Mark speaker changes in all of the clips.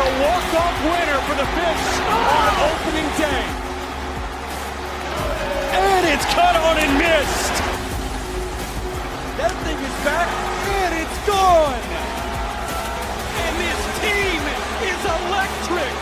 Speaker 1: a walk-off winner for the Fish on opening day. And it's cut on and missed. That thing is back, and it's gone. And this team is electric.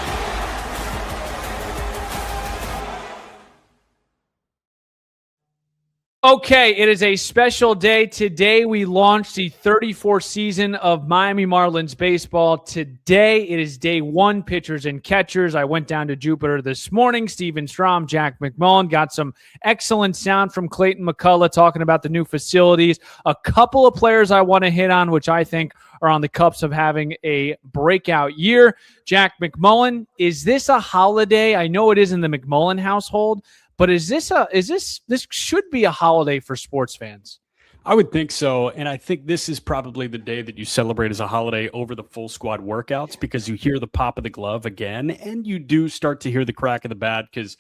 Speaker 2: Okay, it is a special day. Today we launched the 34th season of Miami Marlins baseball. Today it is day one, pitchers and catchers. I went down to Jupiter this morning. Steven Strom, Jack McMullough, got some excellent sound from Clayton McCullough talking about the new facilities. A couple of players I want to hit on, which I think are on the cusp of having a breakout year. Jack McMullough, is this a holiday? I know it is in the McMullough household. But this should be a holiday for sports fans?
Speaker 3: I would think so. And I think this is probably the day that you celebrate as a holiday over the full squad workouts, because you hear the pop of the glove again, and you do start to hear the crack of the bat, because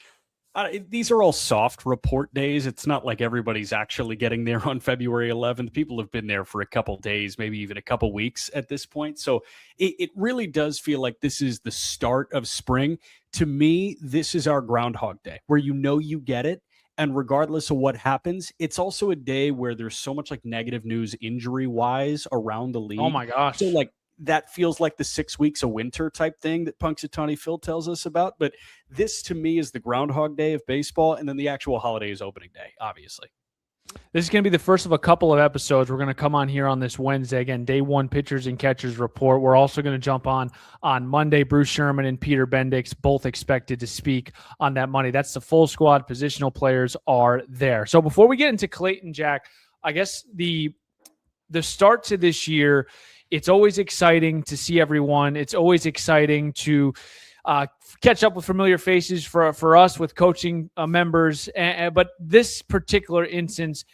Speaker 3: these are all soft report days. It's not like everybody's actually getting there on February 11th. People have been there for a couple days, maybe even a couple weeks at this point. So it really does feel like this is the start of spring. To me, this is our Groundhog Day, where you get it. And regardless of what happens, it's also a day where there's so much like negative news injury-wise around the league.
Speaker 2: Oh, my gosh.
Speaker 3: So like that feels like the 6 weeks of winter type thing that Punxsutawney Phil tells us about. But this, to me, is the Groundhog Day of baseball. And then the actual holiday is opening day, obviously.
Speaker 2: This is going to be the first of a couple of episodes. We're going to come on here on this Wednesday. Again, day one pitchers and catchers report. We're also going to jump on Monday. Bruce Sherman and Peter Bendix both expected to speak on that Monday. That's the full squad. Positional players are there. So before we get into Clayton, Jack, I guess the start to this year, it's always exciting to see everyone. It's always exciting to catch up with familiar faces for us with coaching members. But this particular instance,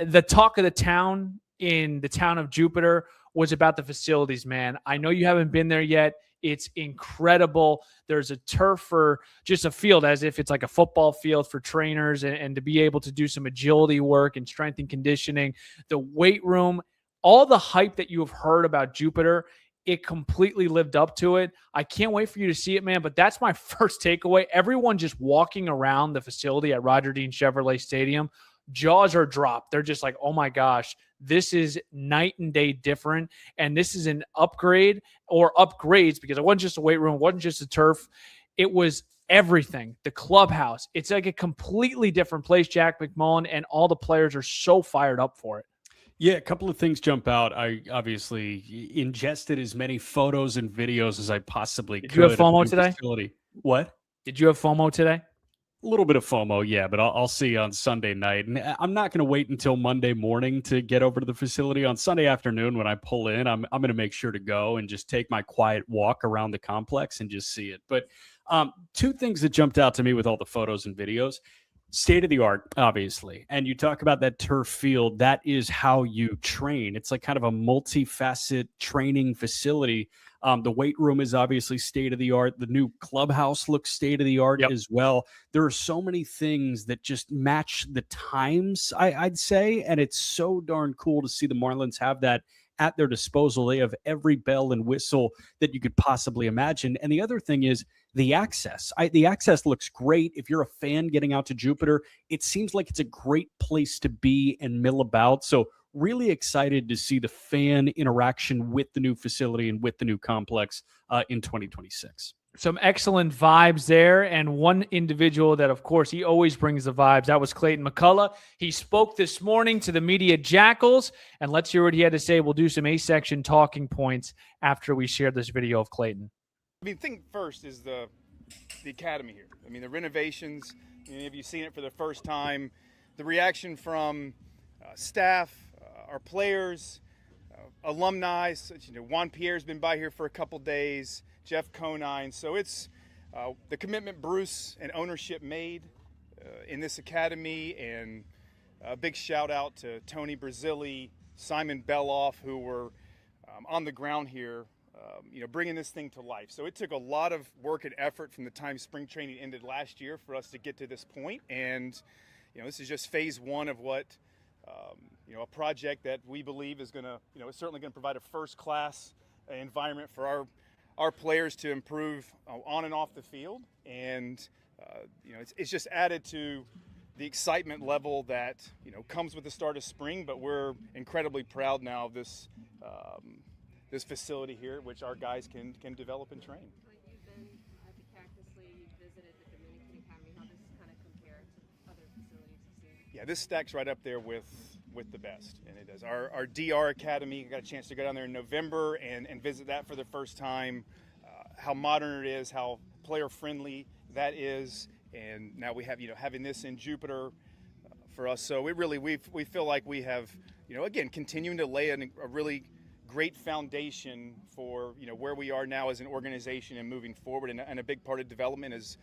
Speaker 2: the talk of the town in the town of Jupiter was about the facilities, man. I know you haven't been there yet. It's incredible. There's a turf for just a field, as if it's like a football field for trainers, and to be able to do some agility work and strength and conditioning. The weight room, all the hype that you have heard about Jupiter, it completely lived up to it. I can't wait for you to see it, man. But that's my first takeaway. Everyone just walking around the facility at Roger Dean Chevrolet Stadium, jaws are dropped. They're just like, oh my gosh, this is night and day different. And this is an upgrade, or upgrades, because it wasn't just a weight room. It wasn't just a turf. It was everything. The clubhouse. It's like a completely different place, Jack McMullough, and all the players are so fired up for it.
Speaker 3: Yeah, a couple of things jump out. I obviously ingested as many photos and videos as I possibly could.
Speaker 2: Did you have FOMO today?
Speaker 3: Facility. What?
Speaker 2: Did you have FOMO today?
Speaker 3: A little bit of FOMO, yeah, but I'll see on Sunday night. And I'm not going to wait until Monday morning to get over to the facility. On Sunday afternoon when I pull in, I'm going to make sure to go and just take my quiet walk around the complex and just see it. But two things that jumped out to me with all the photos and videos. State of the art, obviously. And you talk about that turf field. That is how you train. It's like kind of a multifaceted training facility. The weight room is obviously state of the art. The new clubhouse looks state of the art as well. There are so many things that just match the times, I'd say. And it's so darn cool to see the Marlins have that at their disposal. They have every bell and whistle that you could possibly imagine. And the other thing is the access. The access looks great. If you're a fan getting out to Jupiter, it seems like it's a great place to be and mill about. So really excited to see the fan interaction with the new facility and with the new complex in 2026.
Speaker 2: Some excellent vibes there, and one individual that, of course, he always brings the vibes. That was Clayton McCullough. He spoke this morning to the media jackals, and let's hear what he had to say. We'll do some A-section talking points after we share this video of Clayton.
Speaker 4: I mean, thing first is the academy here. I mean, the renovations. Have you seen it for the first time? The reaction from staff, our players, alumni. Juan Pierre's been by here for a couple days. Jeff Conine. So it's the commitment Bruce and ownership made in this academy, and a big shout out to Tony Brazili, Simon Beloff, who were on the ground here, bringing this thing to life. So it took a lot of work and effort from the time spring training ended last year for us to get to this point. And, this is just phase one of what, a project that we believe is going to, is certainly going to provide a first-class environment for our players to improve on and off the field, and it's just added to the excitement level that comes with the start of spring. But we're incredibly proud now of this this facility here, which our guys can develop and train.
Speaker 5: You've been at the Cactus League, you've visited the Dominican Academy. How does this kind of compare to other facilities you've seen?
Speaker 4: Yeah, this stacks right up there with the best, and it does. Our DR Academy, I got a chance to go down there in November and visit that for the first time. How modern it is, how player friendly that is, and now we have having this in Jupiter for us. So we feel like we have again continuing to lay a really great foundation for where we are now as an organization and moving forward. And a big part of development is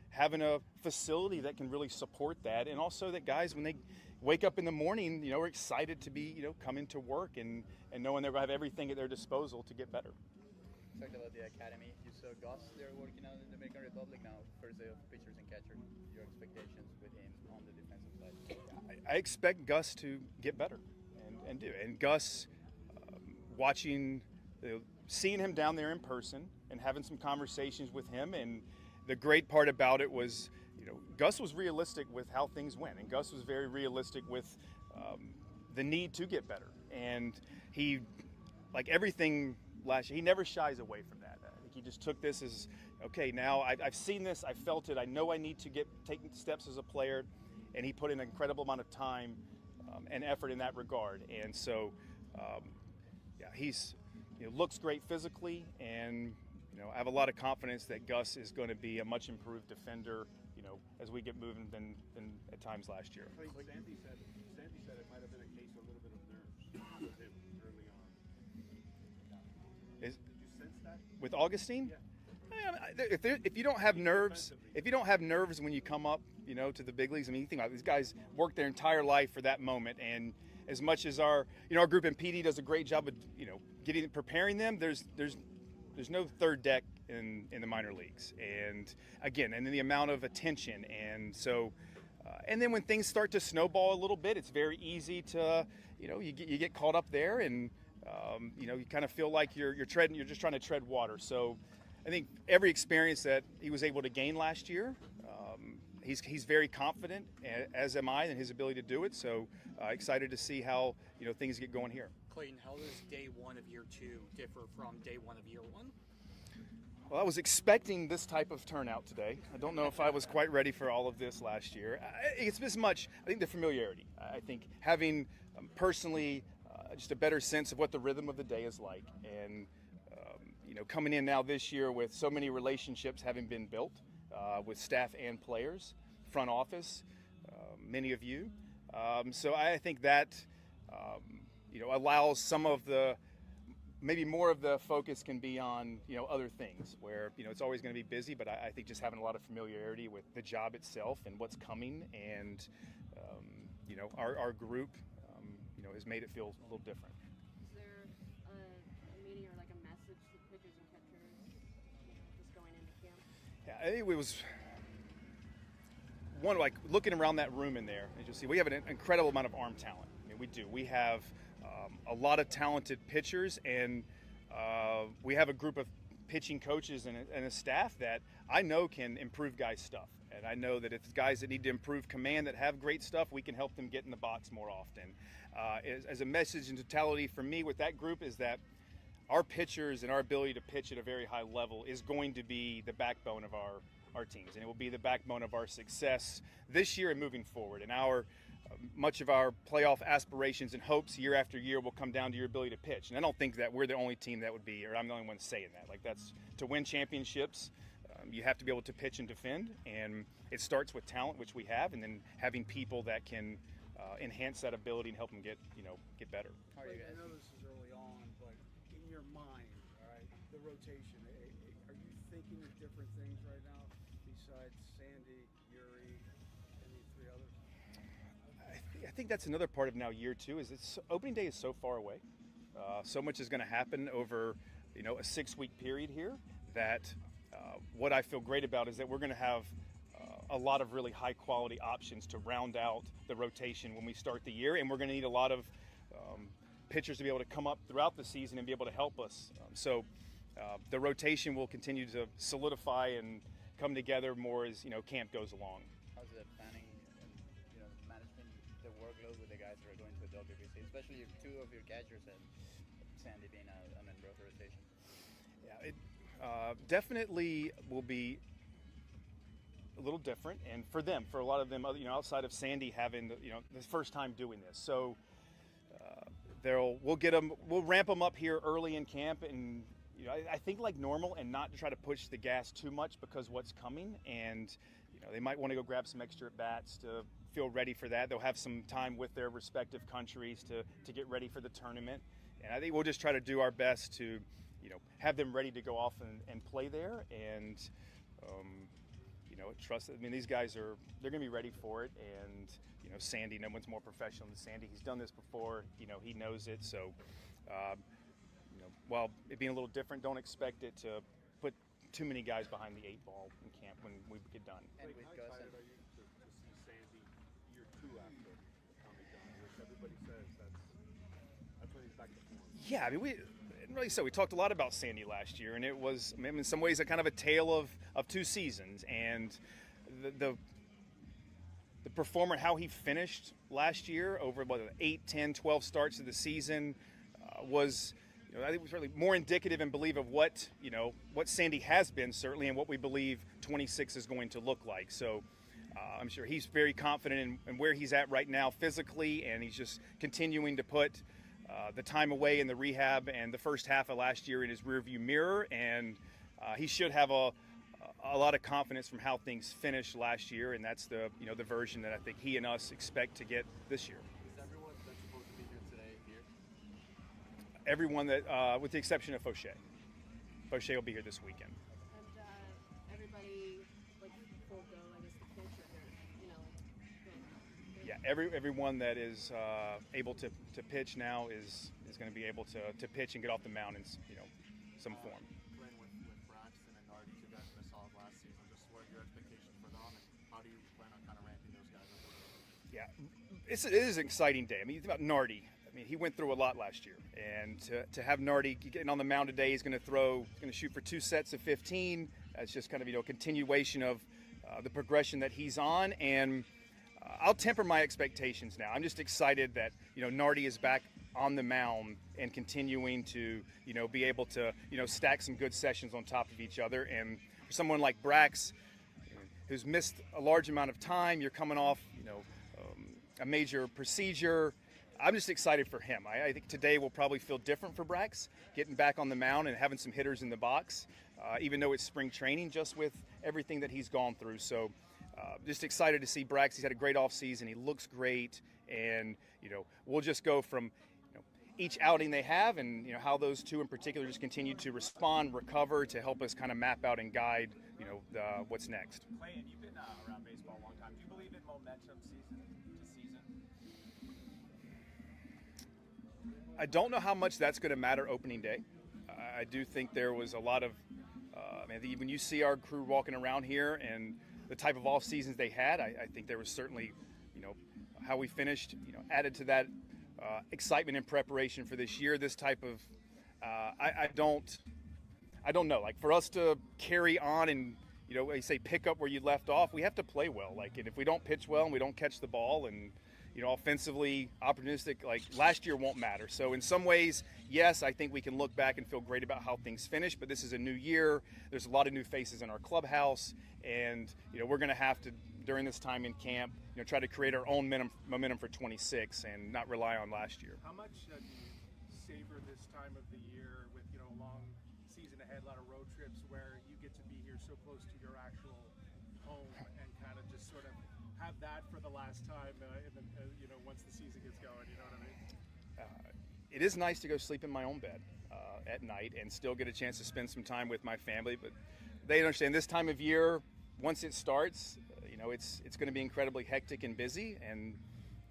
Speaker 4: having a facility that can really support that, and also that guys when they wake up in the morning are excited to be coming to work and knowing they have everything at their disposal to get better.
Speaker 6: Talked about the academy. You saw Gus there working out in the Dominican Republic now, first day of pitchers and catchers. Your expectations with him on the defensive side?
Speaker 4: I expect Gus to get better and do. And Gus, seeing him down there in person and having some conversations with him, and the great part about it was, Gus was realistic with how things went, and Gus was very realistic with the need to get better. And he, like everything last year, he never shies away from that. I think he just took this as, okay, now I've seen this, I felt it, I know I need to take steps as a player, and he put in an incredible amount of time and effort in that regard. And so, he's looks great physically, and I have a lot of confidence that Gus is going to be a much improved defender, as we get moving than at times last year.
Speaker 7: Sandy said it might have been a case of a little bit of nerves with him early on. Did you sense that
Speaker 4: With Augustine?
Speaker 7: Yeah.
Speaker 4: If you don't have nerves when you come up, to the big leagues. I mean, you think about it, these guys work their entire life for that moment, and as much as our group in PD does a great job of preparing them, there's no third deck in the minor leagues, and again, and then the amount of attention, and so. And then when things start to snowball a little bit, it's very easy to, you get caught up there, and you kind of feel like you're just trying to tread water. So I think every experience that he was able to gain last year, he's very confident, as am I, in his ability to do it. So excited to see how things get going here.
Speaker 8: Clayton, how does day one of year two differ from day one of year one?
Speaker 4: Well, I was expecting this type of turnout today. I don't know if I was quite ready for all of this last year. It's as much, I think, the familiarity. I think having personally just a better sense of what the rhythm of the day is like. And, coming in now this year with so many relationships having been built with staff and players, front office, many of you. So I think that, allows some of the, maybe more of the focus can be on, other things where, it's always going to be busy, but I think just having a lot of familiarity with the job itself and what's coming, and, our group, has made it feel a little different.
Speaker 5: Is there a meaning or like a message to pitchers and catchers just going into camp?
Speaker 4: Yeah, I think it was one, like looking around that room in there, as you'll see, we have an incredible amount of arm talent. I mean, we do. We have a lot of talented pitchers, and we have a group of pitching coaches and a staff that I know can improve guys' stuff. And I know that if it's guys that need to improve command that have great stuff, we can help them get in the box more often. As a message in totality for me with that group is that our pitchers and our ability to pitch at a very high level is going to be the backbone of our teams, and it will be the backbone of our success this year and moving forward. And much of our playoff aspirations and hopes year after year will come down to your ability to pitch. And I don't think that we're the only team that would be, or I'm the only one saying that. Like, that's to win championships, you have to be able to pitch and defend, and it starts with talent, which we have, and then having people that can enhance that ability and help them get better.
Speaker 6: How are you guys?
Speaker 7: I know this is early on, but in your mind, all right, the rotation, are you thinking of different things right now besides Sandy, Yuri, and the three others?
Speaker 4: I think that's another part of now year two is opening day is so far away. So much is going to happen over a 6-week period here that what I feel great about is that we're going to have a lot of really high quality options to round out the rotation when we start the year, and we're going to need a lot of pitchers to be able to come up throughout the season and be able to help us. So the rotation will continue to solidify and come together more as camp goes along.
Speaker 6: How's the planning and management the workload with the guys that are going to the WBC, especially if two of your catchers and Sandy being an in both rotation?
Speaker 4: Yeah, it definitely will be a little different, and for them, for a lot of them, outside of Sandy having the first time doing this, so we'll ramp them up here early in camp, and I think like normal, and not to try to push the gas too much because what's coming, and they might want to go grab some extra at bats to feel ready for that. They'll have some time with their respective countries to get ready for the tournament, and I think we'll just try to do our best to have them ready to go off and play there, and trust. I mean, these guys they're going to be ready for it, and Sandy, no one's more professional than Sandy. He's done this before. He knows it. So, while it being a little different, don't expect it to put too many guys behind the 8 ball in camp when we get done.
Speaker 6: And with
Speaker 7: How
Speaker 6: Gus
Speaker 7: excited are you to see Sandy year 2 after Tommy John, which everybody says that's when he's back to form?
Speaker 4: Yeah, I mean, we talked a lot about Sandy last year, and it was, in some ways, a kind of a tale of 2 seasons. And the performer, how he finished last year over 8, 10, 12 starts of the season was, I think, was really more indicative and believe of what Sandy has been, certainly, and what we believe 26 is going to look like. So I'm sure he's very confident in where he's at right now physically, and he's just continuing to put the time away in the rehab and the first half of last year in his rearview mirror, and he should have a lot of confidence from how things finished last year, and that's the the version that I think he and us expect to get this year.
Speaker 7: Is everyone that's supposed to be here today here?
Speaker 4: Everyone that, with the exception of Fauché. Fauché will be here this weekend.
Speaker 5: And everybody, like, full go, I guess, the pitcher here,
Speaker 4: Yeah, everyone that is able to pitch now is going to be able to pitch and get off the mound in some form.
Speaker 7: Playing with Braxton and Nardi, 2 guys that I saw last season, just what are your expectations for them, and how do you plan on kind of ramping those guys up?
Speaker 4: Yeah, it is an exciting day. I mean, you think about Nardi. I mean, he went through a lot last year, and to have Nardi getting on the mound today, he's going to shoot for 2 sets of 15. That's just kind of a continuation of the progression that he's on, and I'll temper my expectations now. I'm just excited that Nardi is back on the mound and continuing to be able to stack some good sessions on top of each other. And for someone like Brax, who's missed a large amount of time, you're coming off a major procedure. I'm just excited for him. I think today will probably feel different for Brax, getting back on the mound and having some hitters in the box, even though it's spring training, just with everything that he's gone through. So just excited to see Brax. He's had a great offseason. He looks great, and we'll just go from each outing they have, and how those 2 in particular just continue to respond, recover, to help us kind of map out and guide what's next.
Speaker 9: Clayton, you've been around baseball a long time. Do you believe in momentum season to season?
Speaker 4: I don't know how much that's going to matter opening day. I do think there was a lot of when you see our crew walking around here and the type of off seasons they had, I think there was certainly how we finished added to that excitement and preparation for this year. This type of I don't know, like, for us to carry on and I say pick up where you left off, we have to play well. Like, and if we don't pitch well and we don't catch the ball and offensively opportunistic, like last year, won't matter. So in some ways, yes, I think we can look back and feel great about how things finished, but this is a new year. There's a lot of new faces in our clubhouse, and we're going to have to, during this time in camp, try to create our own momentum for 26 and not rely on last year.
Speaker 7: How much do you savor this time of the year with a long season ahead, a lot of road trips where you get to be here so close to your actual home and kind of just sort of have that for the last time once the season gets going, you know what I mean?
Speaker 4: It is nice to go sleep in my own bed at night and still get a chance to spend some time with my family, but they understand this time of year, once it starts, it's going to be incredibly hectic and busy, and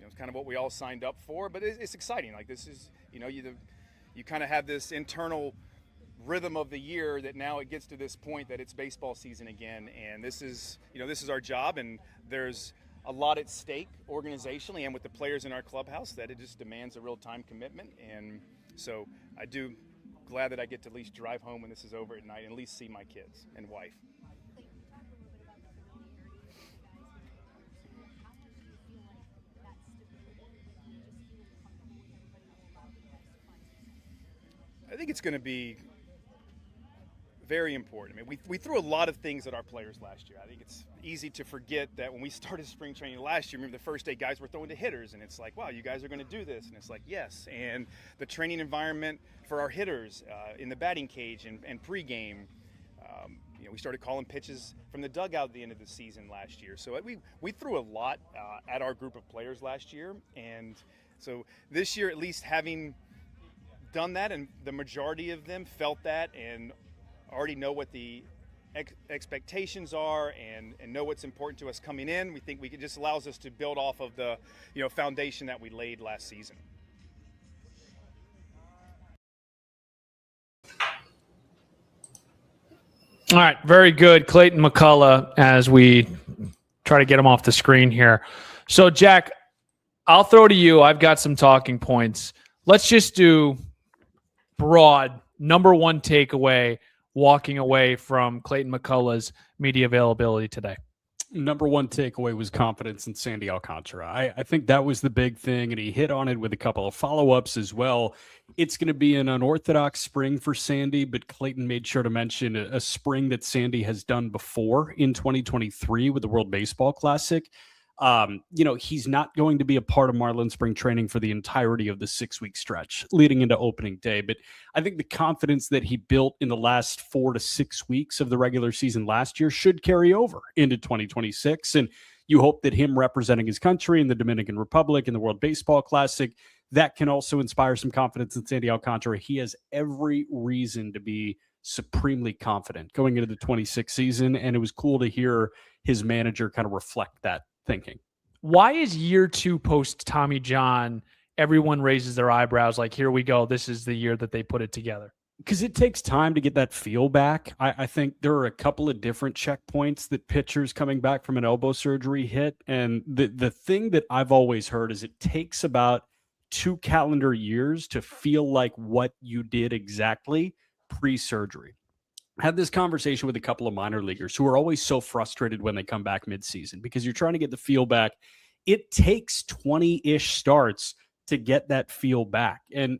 Speaker 4: it's kind of what we all signed up for, but it's exciting. Like, this is, you kind of have this internal rhythm of the year that now it gets to this point that it's baseball season again, and this is our job, and there's a lot at stake organizationally and with the players in our clubhouse that it just demands a real time commitment. And so I do glad that I get to at least drive home when this is over at night and at least see my kids and wife. I think it's going to be very important. I mean, we threw a lot of things at our players last year. I think it's easy to forget that when we started spring training last year, remember the first day guys were throwing to hitters, and it's like, wow, you guys are going to do this. And it's like, yes. And the training environment for our hitters in the batting cage and pregame, we started calling pitches from the dugout at the end of the season last year. So we threw a lot at our group of players last year. And so this year, at least having done that, and the majority of them felt that and already know what the expectations are and know what's important to us coming in. We think it just allows us to build off of the foundation that we laid last season.
Speaker 2: All right, very good. Clayton McCullough, as we try to get him off the screen here. So, Jack, I'll throw to you. I've got some talking points. Let's just do broad number one takeaway walking away from Clayton McCullough's media availability today.
Speaker 3: Number one takeaway was confidence in Sandy Alcantara. I think that was the big thing, and he hit on it with a couple of follow-ups as well. It's going to be an unorthodox spring for Sandy, but Clayton made sure to mention a spring that Sandy has done before in 2023 with the World Baseball Classic. He's not going to be a part of Marlins spring training for the entirety of the 6-week stretch leading into opening day. But I think the confidence that he built in the last 4 to 6 weeks of the regular season last year should carry over into 2026. And you hope that him representing his country in the Dominican Republic in the World Baseball Classic, that can also inspire some confidence in Sandy Alcantara. He has every reason to be supremely confident going into the 26 season. And it was cool to hear his manager kind of reflect that thinking.
Speaker 2: Why is year 2 post Tommy John, everyone raises their eyebrows like, here we go, this is the year that they put it together?
Speaker 3: Because it takes time to get that feel back. I think there are a couple of different checkpoints that pitchers coming back from an elbow surgery hit. And the thing that I've always heard is it takes about 2 calendar years to feel like what you did exactly pre-surgery. Had this conversation with a couple of minor leaguers who are always so frustrated when they come back midseason because you're trying to get the feel back. It takes 20-ish starts to get that feel back. And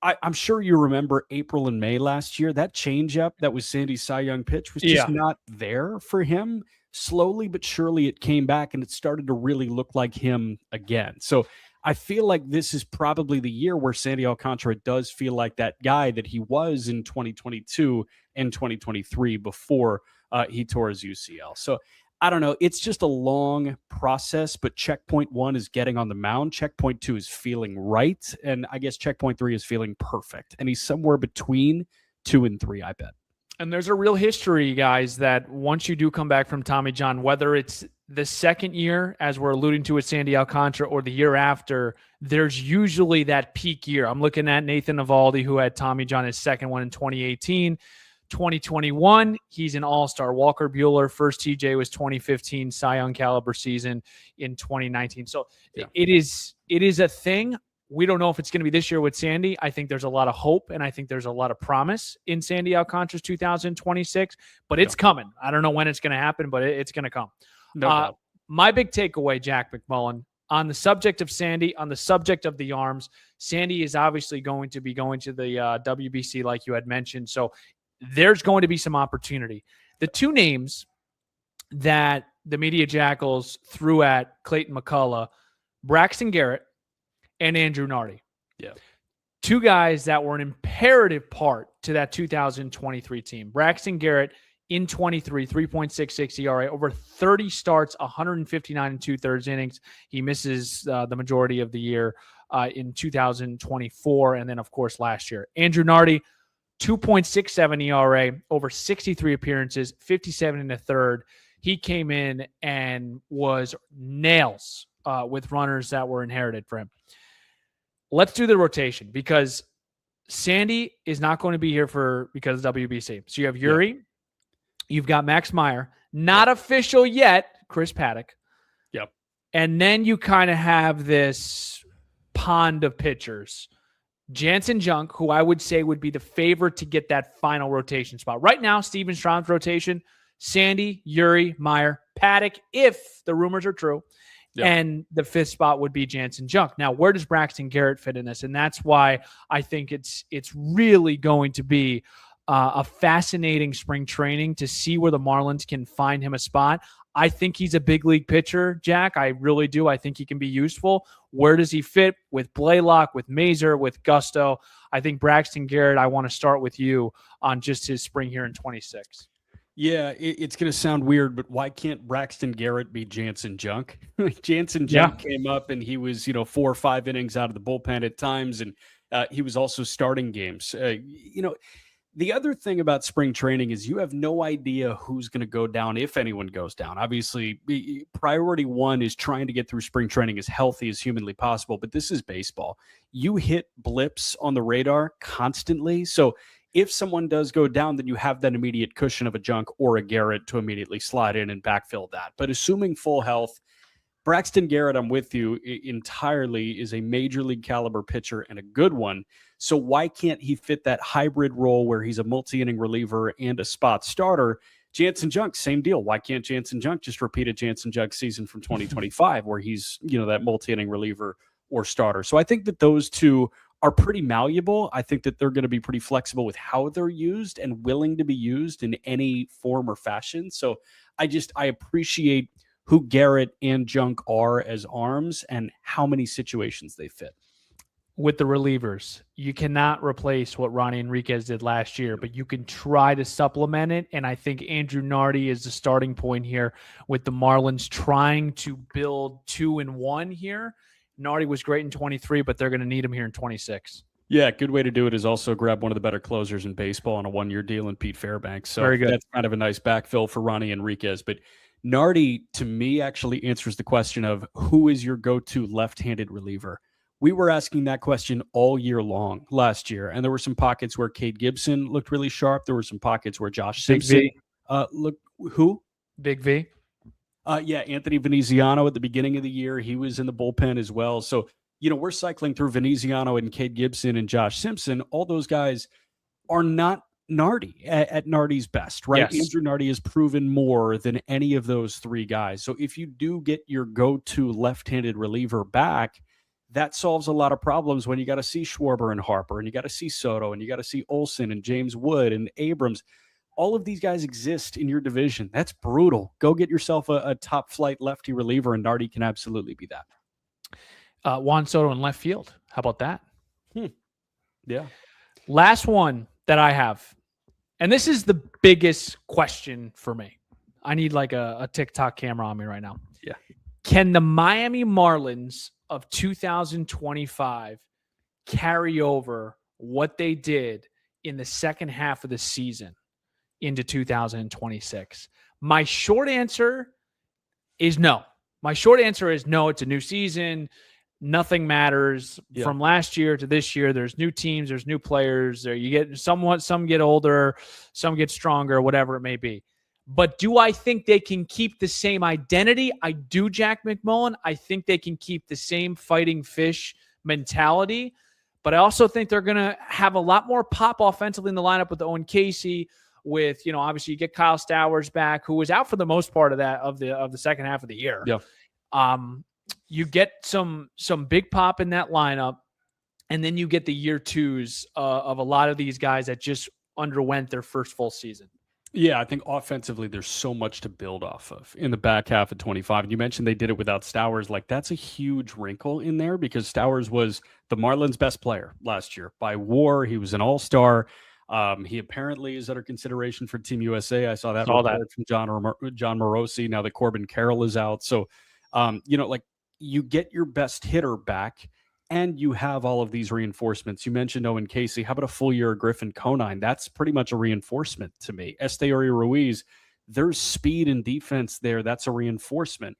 Speaker 3: I'm sure you remember April and May last year, that changeup that was Sandy's Cy Young pitch was just not there for him. Slowly but surely it came back and it started to really look like him again. So I feel like this is probably the year where Sandy Alcantara does feel like that guy that he was in 2022 and 2023 before he tore his UCL. So I don't know. It's just a long process, but checkpoint 1 is getting on the mound. Checkpoint 2 is feeling right. And I guess checkpoint 3 is feeling perfect. And he's somewhere between 2 and 3, I bet.
Speaker 2: And there's a real history, guys, that once you do come back from Tommy John, whether it's the second year, as we're alluding to with Sandy Alcantara, or the year after, there's usually that peak year. I'm looking at Nathan Eovaldi, who had Tommy John, his second one in 2018. 2021, he's an all-star. Walker Buehler, first TJ was 2015, Cy Young caliber season in 2019. So it is a thing. We don't know if it's going to be this year with Sandy. I think there's a lot of hope, and I think there's a lot of promise in Sandy Alcantara's 2026, but it's coming. I don't know when it's going to happen, but it's going to come.
Speaker 3: No
Speaker 2: my big takeaway, Jack McMullen, on the subject of Sandy, on the subject of the arms, Sandy is obviously going to be going to the WBC like you had mentioned. So there's going to be some opportunity. The 2 names that the Media Jackals threw at Clayton McCullough, Braxton Garrett and Andrew Nardi.
Speaker 3: Yeah.
Speaker 2: 2 guys that were an imperative part to that 2023 team. Braxton Garrett in 23, 3.66 ERA, over 30 starts, 159 and 2/3 innings. He misses the majority of the year in 2024. And then, of course, last year. Andrew Nardi, 2.67 ERA, over 63 appearances, 57 and 1/3. He came in and was nails with runners that were inherited for him. Let's do the rotation because Sandy is not going to be here because of WBC. So you have Yuri, you've got Max Meyer, not official yet, Chris Paddock.
Speaker 3: Yep.
Speaker 2: And then you kind of have this pond of pitchers Jansen Junk, who I would say would be the favorite to get that final rotation spot. Right now, Steven Strom's rotation, Sandy, Yuri, Meyer, Paddock, if the rumors are true.
Speaker 3: Yep.
Speaker 2: And the fifth spot would be Jansen Junk. Now, where does Braxton Garrett fit in this? And that's why I think it's really going to be a fascinating spring training to see where the Marlins can find him a spot. I think he's a big league pitcher, Jack. I really do. I think he can be useful. Where does he fit with Blaylock, with Mazer, with Gusto? I think Braxton Garrett, I want to start with you on just his spring here in 26.
Speaker 3: Yeah, it's going to sound weird, but why can't Braxton Garrett be Jansen Junk? Jansen Junk came up and he was, 4 or 5 innings out of the bullpen at times, and he was also starting games. The other thing about spring training is you have no idea who's going to go down, if anyone goes down. Obviously, priority one is trying to get through spring training as healthy as humanly possible, but this is baseball. You hit blips on the radar constantly, so if someone does go down, then you have that immediate cushion of a Junk or a Garrett to immediately slide in and backfill that. But assuming full health, Braxton Garrett, I'm with you entirely, is a major league caliber pitcher and a good one. So why can't he fit that hybrid role where he's a multi-inning reliever and a spot starter? Jansen Junk, same deal. Why can't Jansen Junk just repeat a Jansen Junk season from 2025 where he's, that multi-inning reliever or starter? So I think that those two are pretty malleable. I think that they're going to be pretty flexible with how they're used and willing to be used in any form or fashion. So I appreciate who Garrett and Junk are as arms and how many situations they fit.
Speaker 2: With the relievers, you cannot replace what Ronnie Enriquez did last year, but you can try to supplement it. And I think Andrew Nardi is the starting point here with the Marlins trying to build 2-1 here. Nardi was great in 23, but they're going to need him here in 26.
Speaker 3: Yeah, good way to do it is also grab one of the better closers in baseball on a 1-year deal in Pete Fairbanks. So
Speaker 2: very good.
Speaker 3: That's kind of a nice backfill for Ronnie Enriquez. But Nardi, to me, actually answers the question of who is your go-to left-handed reliever? We were asking that question all year long last year, and there were some pockets where Cade Gibson looked really sharp. There were some pockets where Josh Simpson looked who?
Speaker 2: Big V.
Speaker 3: Anthony Veneziano at the beginning of the year, he was in the bullpen as well. So, we're cycling through Veneziano and Cade Gibson and Josh Simpson. All those guys are not Nardi at Nardi's best, right?
Speaker 2: Yes.
Speaker 3: Andrew Nardi has proven more than any of those three guys. So if you do get your go-to left-handed reliever back, that solves a lot of problems when you got to see Schwarber and Harper, and you got to see Soto, and you got to see Olsen and James Wood and Abrams. All of these guys exist in your division. That's brutal. Go get yourself a top flight lefty reliever, and Nardi can absolutely be that.
Speaker 2: Juan Soto in left field. How about that?
Speaker 3: Yeah.
Speaker 2: Last one that I have, and this is the biggest question for me. I need like a TikTok camera on me right now.
Speaker 3: Yeah.
Speaker 2: Can the Miami Marlins of 2025 carry over what they did in the second half of the season into 2026? My short answer is no. It's a new season. Nothing matters from last year to this year. There's new teams, there's new players. There you get some get older, some get stronger, whatever it may be. But do I think they can keep the same identity? I do, Jack McMullen. I think they can keep the same fighting fish mentality. But I also think they're going to have a lot more pop offensively in the lineup with Owen Casey, with, obviously you get Kyle Stowers back, who was out for the most part of the second half of the year.
Speaker 3: Yeah.
Speaker 2: You get some big pop in that lineup, and then you get the year twos of a lot of these guys that just underwent their first full season.
Speaker 3: Yeah, I think offensively there's so much to build off of in the back half of 25. And you mentioned they did it without Stowers. Like, that's a huge wrinkle in there because Stowers was the Marlins' best player last year by WAR. He was an all-star. He apparently is under consideration for Team USA. I saw that report from John Morosi. Now that Corbin Carroll is out. So, you get your best hitter back, and you have all of these reinforcements. You mentioned Owen Casey. How about a full year of Griffin Conine? That's pretty much a reinforcement to me. Esteori Ruiz, there's speed and defense there. That's a reinforcement.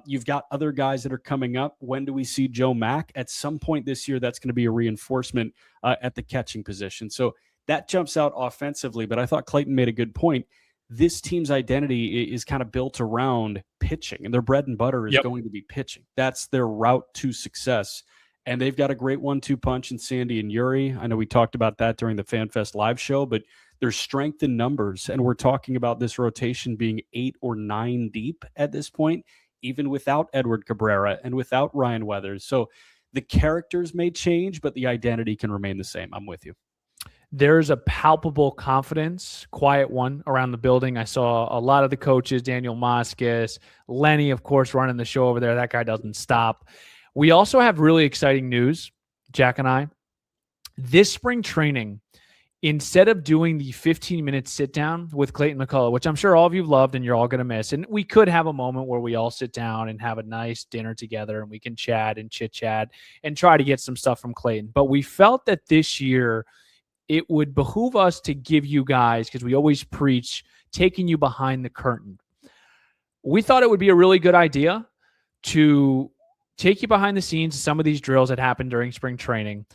Speaker 3: You've got other guys that are coming up. When do we see Joe Mack? At some point this year, that's going to be a reinforcement at the catching position. So that jumps out offensively. But I thought Clayton made a good point. This team's identity is kind of built around pitching, and their bread and butter is going to be pitching. That's their route to success. And they've got a great 1-2 punch in Sandy and Yuri. I know we talked about that during the FanFest live show, but there's strength in numbers. And we're talking about this rotation being 8 or 9 deep at this point, even without Edward Cabrera and without Ryan Weathers. So the characters may change, but the identity can remain the same. I'm with you.
Speaker 2: There's a palpable confidence, quiet one, around the building. I saw a lot of the coaches, Daniel Moskis, Lenny, of course, running the show over there. That guy doesn't stop. We also have really exciting news, Jack and I. This spring training, instead of doing the 15-minute sit-down with Clayton McCullough, which I'm sure all of you have loved and you're all going to miss, and we could have a moment where we all sit down and have a nice dinner together and we can chat and chit-chat and try to get some stuff from Clayton. But we felt that this year it would behoove us to give you guys, because we always preach taking you behind the curtain. We thought it would be a really good idea to take you behind the scenes of some of these drills that happened during spring training.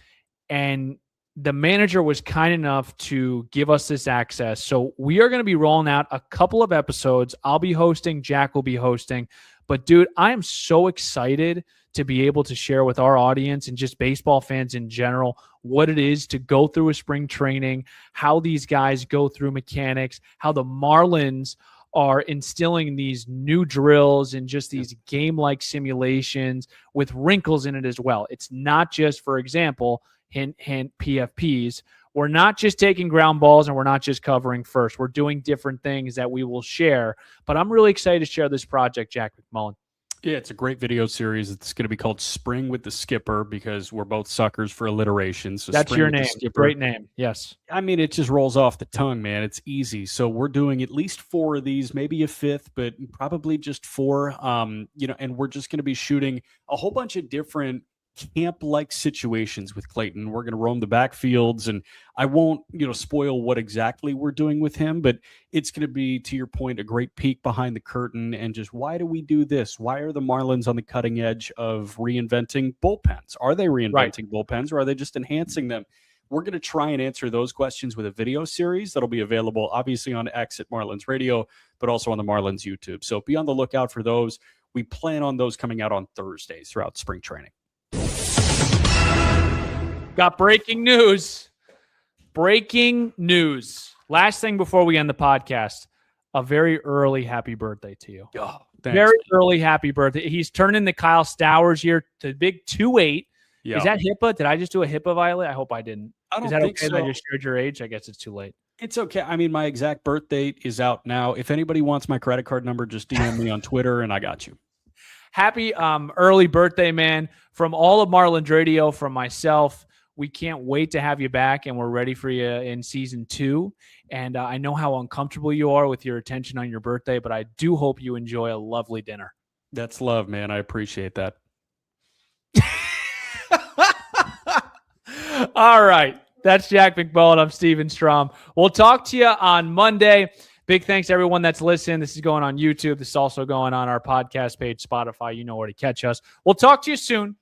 Speaker 2: And the manager was kind enough to give us this access. So we are going to be rolling out a couple of episodes. I'll be hosting, Jack will be hosting. But dude, I am so excited to be able to share with our audience and just baseball fans in general what it is to go through a spring training, how these guys go through mechanics, how the Marlins are instilling these new drills and just these game-like simulations with wrinkles in it as well. It's not just, for example, hint, PFPs. We're not just taking ground balls and we're not just covering first. We're doing different things that we will share. But I'm really excited to share this project, Jack McMullen.
Speaker 3: Yeah, it's a great video series. It's going to be called Spring with the Skipper because we're both suckers for alliteration. So
Speaker 2: that's
Speaker 3: Spring
Speaker 2: your
Speaker 3: with the
Speaker 2: name.
Speaker 3: Skipper.
Speaker 2: Great name. Yes.
Speaker 3: I mean, it just rolls off the tongue, man. It's easy. So we're doing at least 4 of these, maybe a 5th, but probably just 4. And we're just going to be shooting a whole bunch of different camp-like situations with Clayton. We're going to roam the backfields, and I won't, spoil what exactly we're doing with him, but it's going to be, to your point, a great peek behind the curtain and just why do we do this? Why are the Marlins on the cutting edge of reinventing bullpens? Are they reinventing bullpens, or are they just enhancing them? We're going to try and answer those questions with a video series that'll be available, obviously, on X at Marlins Radio, but also on the Marlins YouTube. So be on the lookout for those. We plan on those coming out on Thursdays throughout spring training.
Speaker 2: Got breaking news. Breaking news. Last thing before we end the podcast, a very early happy birthday to you.
Speaker 3: Oh, thanks.
Speaker 2: Very early happy birthday. He's turning the Kyle Stowers year to the big 2-8.
Speaker 3: Yeah.
Speaker 2: Is that HIPAA? Did I just do a HIPAA violate? I hope I didn't.
Speaker 3: I don't
Speaker 2: Is that
Speaker 3: think
Speaker 2: okay
Speaker 3: so.
Speaker 2: that I just shared your age? I guess it's too late.
Speaker 3: It's okay. I mean, my exact birth date is out now. If anybody wants my credit card number, just DM me on Twitter and I got you.
Speaker 2: Happy early birthday, man. From all of Marlins Radio, from myself, we can't wait to have you back, and we're ready for you in season 2. And I know how uncomfortable you are with your attention on your birthday, but I do hope you enjoy a lovely dinner.
Speaker 3: That's love, man. I appreciate that.
Speaker 2: All right. That's Jack McMullen. I'm Steven Strom. We'll talk to you on Monday. Big thanks to everyone that's listened. This is going on YouTube. This is also going on our podcast page, Spotify. You know where to catch us. We'll talk to you soon.